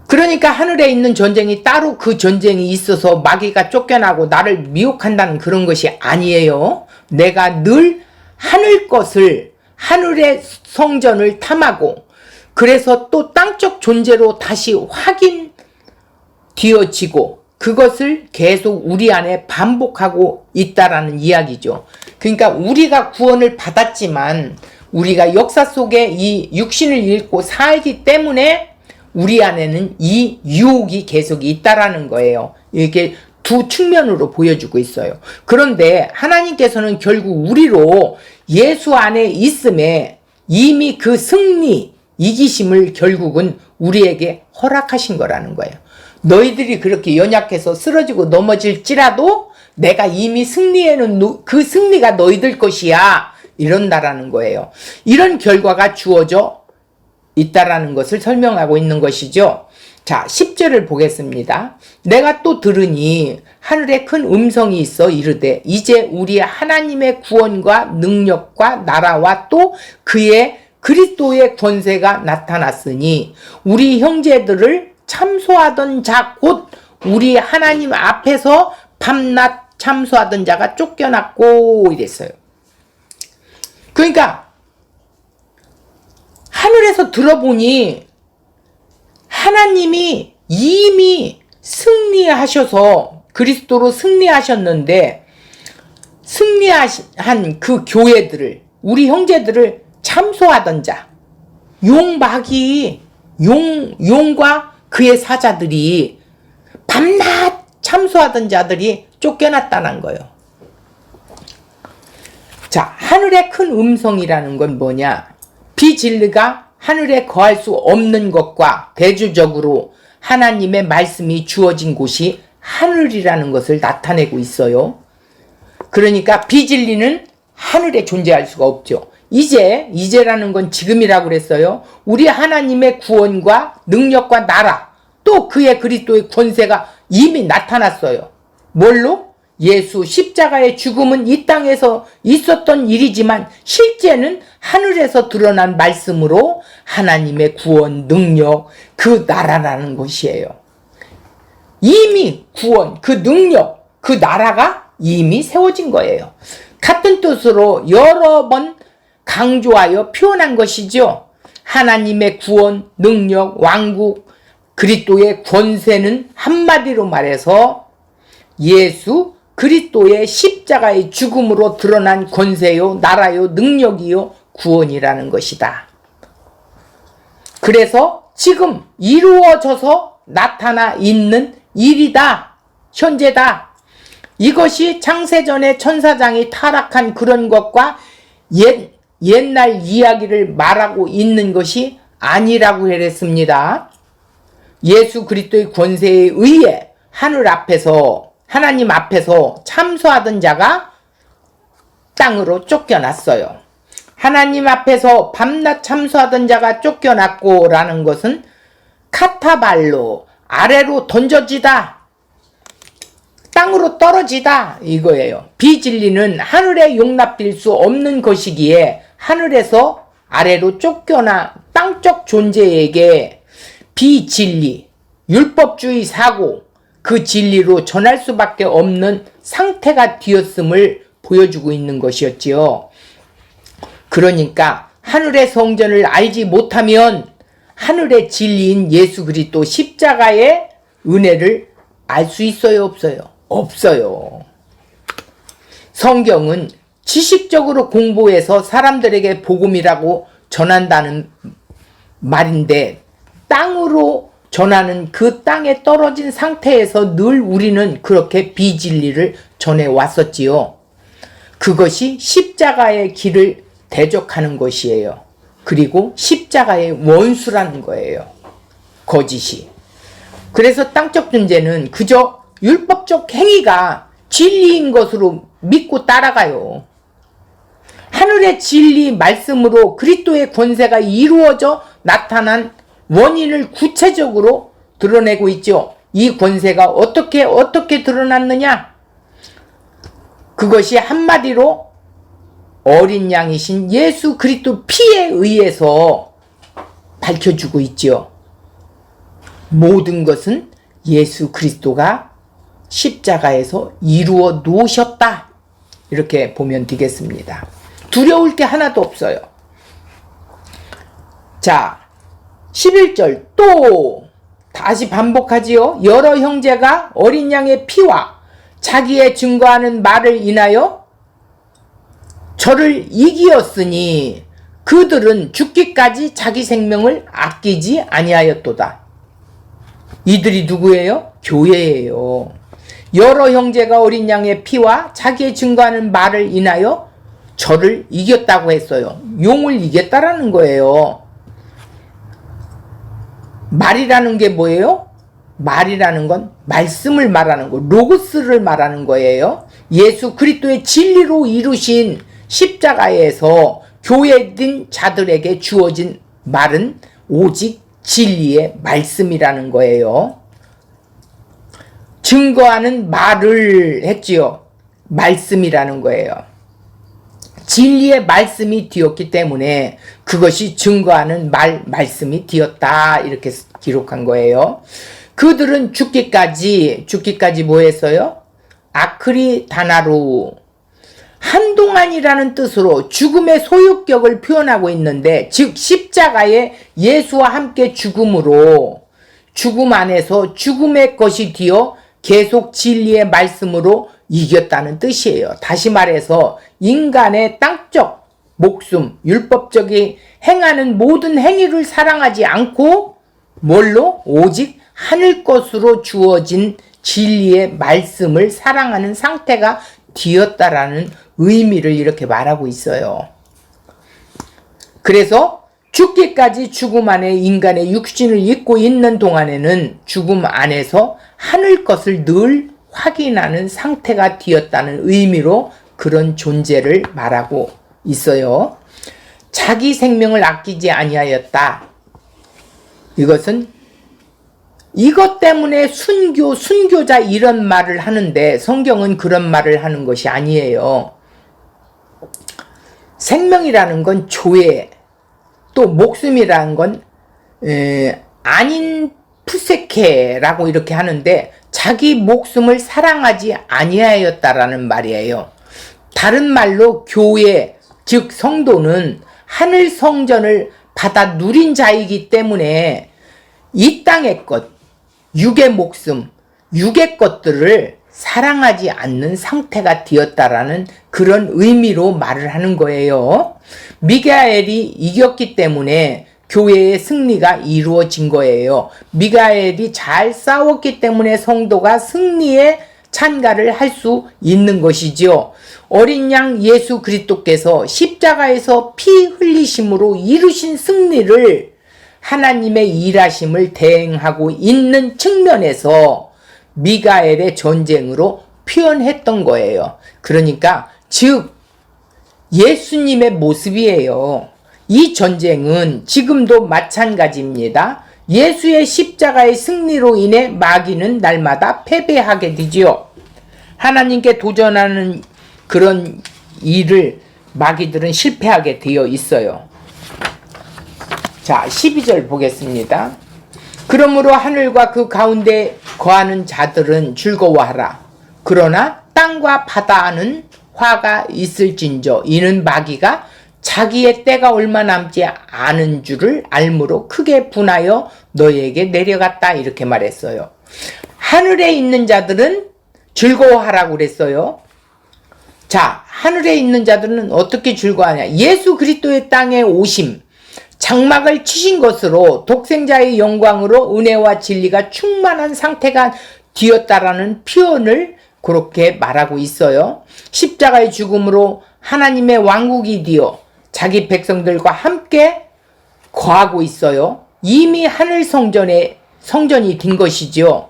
그러니까 하늘에 있는 전쟁이 따로 그 전쟁이 있어서 마귀가 쫓겨나고 나를 미혹한다는 그런 것이 아니에요. 내가 늘 하늘 것을, 하늘의 성전을 탐하고, 그래서 또 땅적 존재로 다시 확인되어지고 그것을 계속 우리 안에 반복하고 있다라는 이야기죠. 그러니까 우리가 구원을 받았지만 우리가 역사 속에 이 육신을 잃고 살기 때문에 우리 안에는 이 유혹이 계속 있다라는 거예요. 이게 두 측면으로 보여주고 있어요. 그런데 하나님께서는 결국 우리로 예수 안에 있음에 이미 그 승리, 이기심을 결국은 우리에게 허락하신 거라는 거예요. 너희들이 그렇게 연약해서 쓰러지고 넘어질지라도 내가 이미 승리에는 그 승리가 너희들 것이야, 이런다라는 거예요. 이런 결과가 주어져 있다라는 것을 설명하고 있는 것이죠. 자, 10절을 보겠습니다. 내가 또 들으니 하늘에 큰 음성이 있어 이르되 이제 우리 하나님의 구원과 능력과 나라와 또 그의 그리스도의 권세가 나타났으니 우리 형제들을 참소하던 자 곧 우리 하나님 앞에서 밤낮 참소하던 자가 쫓겨났고 이랬어요. 그러니까 하늘에서 들어보니 하나님이 이미 승리하셔서 그리스도로 승리하셨는데 승리한 그 교회들을, 우리 형제들을 참소하던 자, 용과 그의 사자들이 밤낮 참소하던 자들이 쫓겨났다는 거예요. 자, 하늘의 큰 음성이라는 건 뭐냐? 비진리가 하늘에 거할 수 없는 것과 대조적으로 하나님의 말씀이 주어진 곳이 하늘이라는 것을 나타내고 있어요. 그러니까 비진리는 하늘에 존재할 수가 없죠. 이제라는 건 지금이라고 그랬어요. 우리 하나님의 구원과 능력과 나라, 또 그의 그리스도의 권세가 이미 나타났어요. 뭘로? 예수 십자가의 죽음은 이 땅에서 있었던 일이지만 실제는 하늘에서 드러난 말씀으로 하나님의 구원, 능력, 그 나라라는 것이에요. 이미 구원, 그 능력, 그 나라가 이미 세워진 거예요. 같은 뜻으로 여러 번 강조하여 표현한 것이죠. 하나님의 구원, 능력, 왕국, 그리스도의 권세는 한마디로 말해서 예수 그리스도의 십자가의 죽음으로 드러난 권세요, 나라요, 능력이요, 구원이라는 것이다. 그래서 지금 이루어져서 나타나 있는 일이다, 현재다. 이것이 창세전에 천사장이 타락한 그런 것과 옛날 이야기를 말하고 있는 것이 아니라고 했습니다. 예수 그리스도의 권세에 의해 하나님 앞에서 참소하던 자가 땅으로 쫓겨났어요. 하나님 앞에서 밤낮 참소하던 자가 쫓겨났고 라는 것은 카타발로 아래로 던져지다, 땅으로 떨어지다 이거예요. 비진리는 하늘에 용납될 수 없는 것이기에 하늘에서 아래로 쫓겨나 땅적 존재에게 비진리, 율법주의 사고, 그 진리로 전할 수밖에 없는 상태가 되었음을 보여주고 있는 것이었지요. 그러니까 하늘의 성전을 알지 못하면 하늘의 진리인 예수 그리스도 십자가의 은혜를 알 수 있어요, 없어요? 없어요. 성경은 지식적으로 공부해서 사람들에게 복음이라고 전한다는 말인데, 땅으로 전하는 그 땅에 떨어진 상태에서 늘 우리는 그렇게 비진리를 전해왔었지요. 그것이 십자가의 길을 대적하는 것이에요. 그리고 십자가의 원수라는 거예요. 거짓이. 그래서 땅적 존재는 그저 율법적 행위가 진리인 것으로 믿고 따라가요. 하늘의 진리 말씀으로 그리스도의 권세가 이루어져 나타난 원인을 구체적으로 드러내고 있죠. 이 권세가 어떻게 드러났느냐? 그것이 한마디로 어린 양이신 예수 그리스도 피에 의해서 밝혀주고 있죠. 모든 것은 예수 그리스도가 십자가에서 이루어 놓으셨다, 이렇게 보면 되겠습니다. 두려울 게 하나도 없어요. 자, 11절 또 다시 반복하지요. 여러 형제가 어린 양의 피와 자기의 증거하는 말을 인하여 저를 이기었으니 그들은 죽기까지 자기 생명을 아끼지 아니하였도다. 이들이 누구예요? 교회예요. 여러 형제가 어린 양의 피와 자기의 증거하는 말을 인하여 저를 이겼다고 했어요. 용을 이겼다라는 거예요. 말이라는 게 뭐예요? 말이라는 건 말씀을 말하는 거, 로고스를 말하는 거예요. 예수 그리스도의 진리로 이루신 십자가에서 교회된 자들에게 주어진 말은 오직 진리의 말씀이라는 거예요. 증거하는 말을 했지요. 말씀이라는 거예요. 진리의 말씀이 되었기 때문에 그것이 증거하는 말씀이 되었다, 이렇게 기록한 거예요. 그들은 죽기까지 뭐 했어요? 아크리다나루, 한동안이라는 뜻으로 죽음의 소유격을 표현하고 있는데, 즉 십자가에 예수와 함께 죽음으로, 죽음 안에서 죽음의 것이 되어 계속 진리의 말씀으로 이겼다는 뜻이에요. 다시 말해서 인간의 땅적 목숨, 율법적인 행하는 모든 행위를 사랑하지 않고 뭘로? 오직 하늘 것으로 주어진 진리의 말씀을 사랑하는 상태가 되었다라는 의미를 이렇게 말하고 있어요. 그래서 죽기까지 죽음 안에 인간의 육신을 입고 있는 동안에는 죽음 안에서 하늘 것을 늘 확인하는 상태가 되었다는 의미로 그런 존재를 말하고 있어요. 자기 생명을 아끼지 아니하였다. 이것은 이것 때문에 순교자 이런 말을 하는데 성경은 그런 말을 하는 것이 아니에요. 생명이라는 건 조회, 또 목숨이라는 건 아닌 푸세케라고 이렇게 하는데 자기 목숨을 사랑하지 아니하였다라는 말이에요. 다른 말로 교회, 즉 성도는 하늘 성전을 받아 누린 자이기 때문에 이 땅의 것, 육의 목숨, 육의 것들을 사랑하지 않는 상태가 되었다라는 그런 의미로 말을 하는 거예요. 미가엘이 이겼기 때문에 교회의 승리가 이루어진 거예요. 미가엘이 잘 싸웠기 때문에 성도가 승리에 참가를 할 수 있는 것이지요. 어린 양 예수 그리스도께서 십자가에서 피 흘리심으로 이루신 승리를 하나님의 일하심을 대행하고 있는 측면에서 미가엘의 전쟁으로 표현했던 거예요. 그러니까 즉 예수님의 모습이에요. 이 전쟁은 지금도 마찬가지입니다. 예수의 십자가의 승리로 인해 마귀는 날마다 패배하게 되지요. 하나님께 도전하는 그런 일을 마귀들은 실패하게 되어 있어요. 자, 12절 보겠습니다. 그러므로 하늘과 그 가운데 거하는 자들은 즐거워하라. 그러나 땅과 바다는 화가 있을진저 이는 마귀가 자기의 때가 얼마 남지 않은 줄을 알므로 크게 분하여 너희에게 내려갔다 이렇게 말했어요. 하늘에 있는 자들은 즐거워하라고 그랬어요. 자, 하늘에 있는 자들은 어떻게 즐거워하냐? 예수 그리스도의 땅에 오심, 장막을 치신 것으로 독생자의 영광으로 은혜와 진리가 충만한 상태가 되었다라는 표현을 그렇게 말하고 있어요. 십자가의 죽음으로 하나님의 왕국이 되어 자기 백성들과 함께 거하고 있어요. 이미 하늘 성전이 된 것이죠.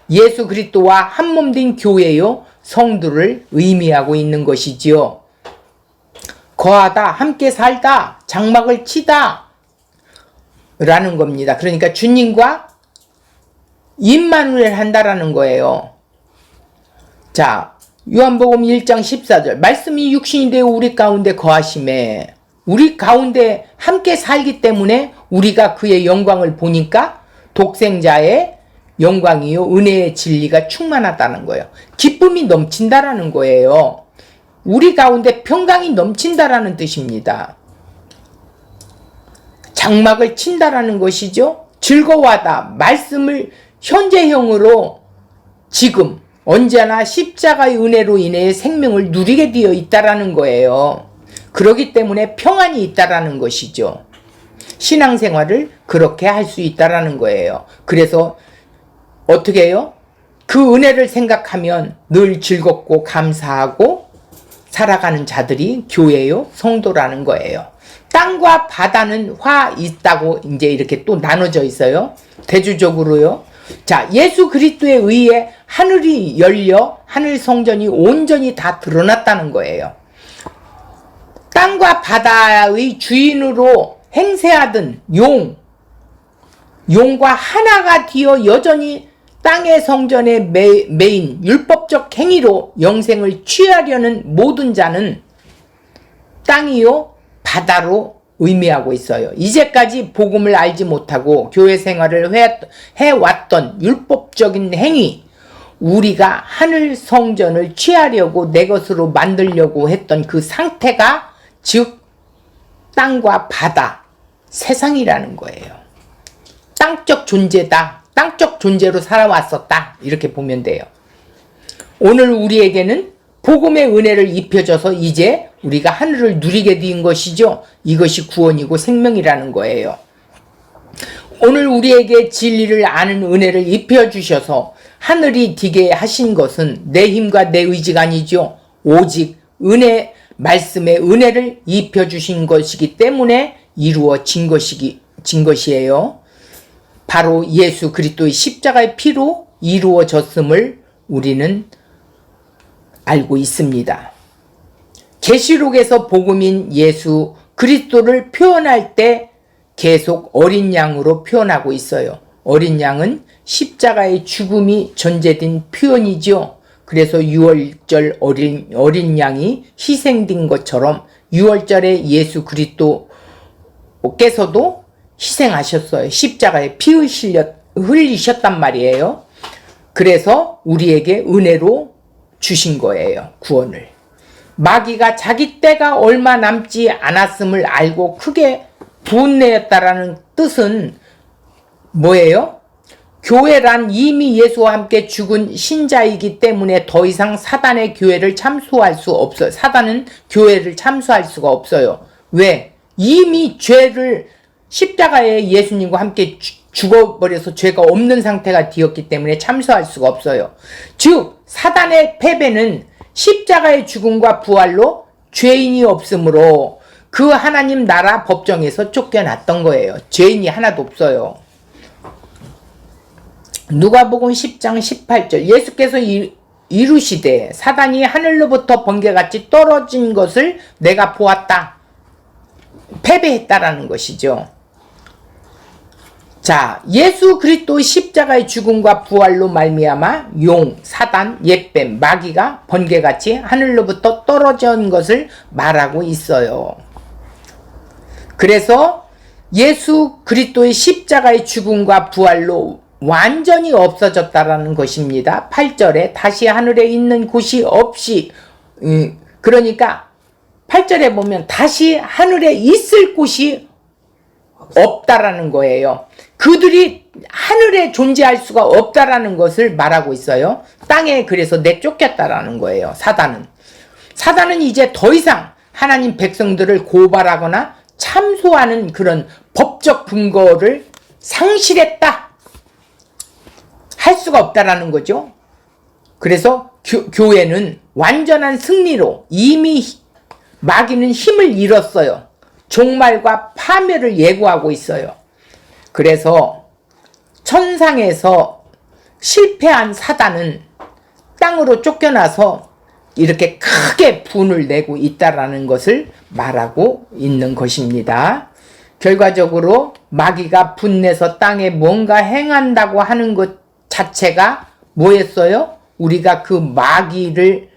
예수 그리스도와 한 몸 된 교회요 성도를 의미하고 있는 것이지요. 거하다, 함께 살다, 장막을 치다 라는 겁니다. 그러니까 주님과 임마누엘 한다라는 거예요. 자, 요한복음 1장 14절 말씀이 육신이 되어 우리 가운데 거하심에 우리 가운데 함께 살기 때문에 우리가 그의 영광을 보니까 독생자의 영광이요 은혜의 진리가 충만하다는 거예요. 기쁨이 넘친다라는 거예요. 우리 가운데 평강이 넘친다라는 뜻입니다. 장막을 친다라는 것이죠. 즐거워하다. 말씀을 현재형으로 지금 언제나 십자가의 은혜로 인해 생명을 누리게 되어 있다라는 거예요. 그렇기 때문에 평안이 있다라는 것이죠. 신앙생활을 그렇게 할 수 있다라는 거예요. 그래서 어떻게 해요? 그 은혜를 생각하면 늘 즐겁고 감사하고 살아가는 자들이 교회요, 성도라는 거예요. 땅과 바다는 화 있다고 이제 이렇게 또 나눠져 있어요. 대주적으로요. 자, 예수 그리스도에 의해 하늘이 열려 하늘 성전이 온전히 다 드러났다는 거예요. 땅과 바다의 주인으로 행세하던 용과 하나가 되어 여전히 땅의 성전에 매인 율법적 행위로 영생을 취하려는 모든 자는 땅이요 바다로 의미하고 있어요. 이제까지 복음을 알지 못하고 교회 생활을 해왔던 율법적인 행위, 우리가 하늘 성전을 취하려고 내 것으로 만들려고 했던 그 상태가 즉 땅과 바다, 세상이라는 거예요. 땅적 존재다. 땅적 존재로 살아왔었다. 이렇게 보면 돼요. 오늘 우리에게는 복음의 은혜를 입혀줘서 이제 우리가 하늘을 누리게 된 것이죠. 이것이 구원이고 생명이라는 거예요. 오늘 우리에게 진리를 아는 은혜를 입혀주셔서 하늘이 되게 하신 것은 내 힘과 내 의지가 아니죠. 오직 은혜, 말씀의 은혜를 입혀주신 것이기 때문에 이루어진 것이에요. 바로 예수 그리스도의 십자가의 피로 이루어졌음을 우리는 알고 있습니다. 계시록에서 복음인 예수 그리스도를 표현할 때 계속 어린 양으로 표현하고 있어요. 어린 양은 십자가의 죽음이 전제된 표현이죠. 그래서 6월절 어린 양이 희생된 것처럼 6월절에 예수 그리스도께서도 희생하셨어요. 십자가에 피 흘리셨단 말이에요. 그래서 우리에게 은혜로 주신 거예요. 구원을. 마귀가 자기 때가 얼마 남지 않았음을 알고 크게 분내었다라는 뜻은 뭐예요? 교회란 이미 예수와 함께 죽은 신자이기 때문에 더 이상 사단의 교회를 참수할 수 없어요. 사단은 교회를 참수할 수가 없어요. 왜? 이미 죄를 십자가에 예수님과 함께 죽어버려서 죄가 없는 상태가 되었기 때문에 참수할 수가 없어요. 즉 사단의 패배는 십자가의 죽음과 부활로 죄인이 없으므로 그 하나님 나라 법정에서 쫓겨났던 거예요. 죄인이 하나도 없어요. 누가복음 10장 18절 예수께서 이루시되 사단이 하늘로부터 번개같이 떨어진 것을 내가 보았다. 패배했다라는 것이죠. 자, 예수 그리스도의 십자가의 죽음과 부활로 말미암아 용, 사단, 옛뱀, 마귀가 번개같이 하늘로부터 떨어진 것을 말하고 있어요. 그래서 예수 그리스도의 십자가의 죽음과 부활로 완전히 없어졌다라는 것입니다. 8절에 다시 하늘에 있는 곳이 없이, 그러니까 8절에 보면 다시 하늘에 있을 곳이 없다라는 거예요. 그들이 하늘에 존재할 수가 없다라는 것을 말하고 있어요. 땅에 그래서 내쫓겼다라는 거예요. 사단은 이제 더 이상 하나님 백성들을 고발하거나 참소하는 그런 법적 근거를 상실했다 할 수가 없다라는 거죠. 그래서 교회는 완전한 승리로 이미 마귀는 힘을 잃었어요. 종말과 파멸을 예고하고 있어요. 그래서 천상에서 실패한 사단은 땅으로 쫓겨나서 이렇게 크게 분을 내고 있다라는 것을 말하고 있는 것입니다. 결과적으로 마귀가 분내서 땅에 뭔가 행한다고 하는 것 자체가 뭐였어요? 우리가 그 마귀를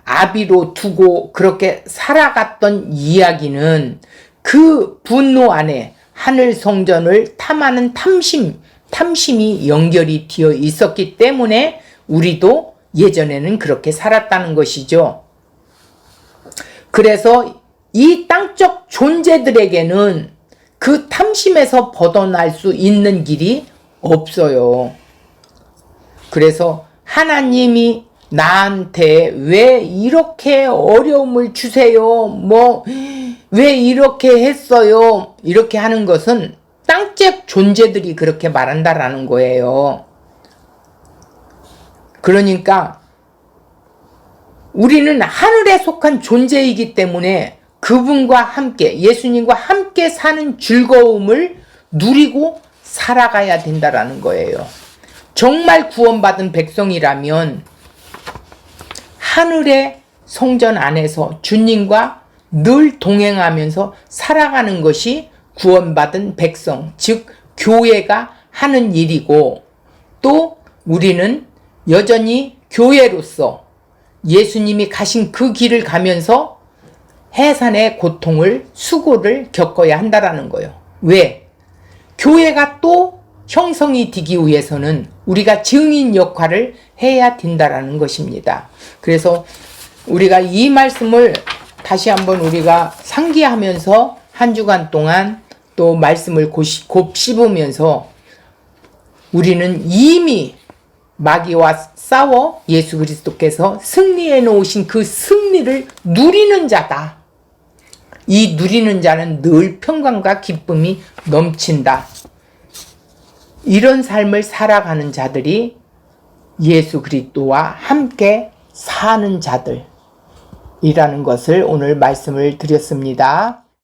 아비로 두고 그렇게 살아갔던 이야기는 그 분노 안에 하늘 성전을 탐하는 탐심이 연결이 되어 있었기 때문에 우리도 예전에는 그렇게 살았다는 것이죠. 그래서 이 땅적 존재들에게는 그 탐심에서 벗어날 수 있는 길이 없어요. 그래서 하나님이 나한테 왜 이렇게 어려움을 주세요? 왜 이렇게 했어요? 이렇게 하는 것은 땅적 존재들이 그렇게 말한다라는 거예요. 그러니까 우리는 하늘에 속한 존재이기 때문에 그분과 함께, 예수님과 함께 사는 즐거움을 누리고 살아가야 된다라는 거예요. 정말 구원받은 백성이라면 하늘의 성전 안에서 주님과 늘 동행하면서 살아가는 것이 구원받은 백성, 즉 교회가 하는 일이고, 또 우리는 여전히 교회로서 예수님이 가신 그 길을 가면서 해산의 고통을, 수고를 겪어야 한다라는 거예요. 왜? 교회가 또 형성이 되기 위해서는 우리가 증인 역할을 해야 된다라는 것입니다. 그래서 우리가 이 말씀을 다시 한번 우리가 상기하면서 한 주간 동안 또 말씀을 곱씹으면서 우리는 이미 마귀와 싸워 예수 그리스도께서 승리해 놓으신 그 승리를 누리는 자다. 이 누리는 자는 늘 평강과 기쁨이 넘친다. 이런 삶을 살아가는 자들이 예수 그리스도와 함께 사는 자들이라는 것을 오늘 말씀을 드렸습니다.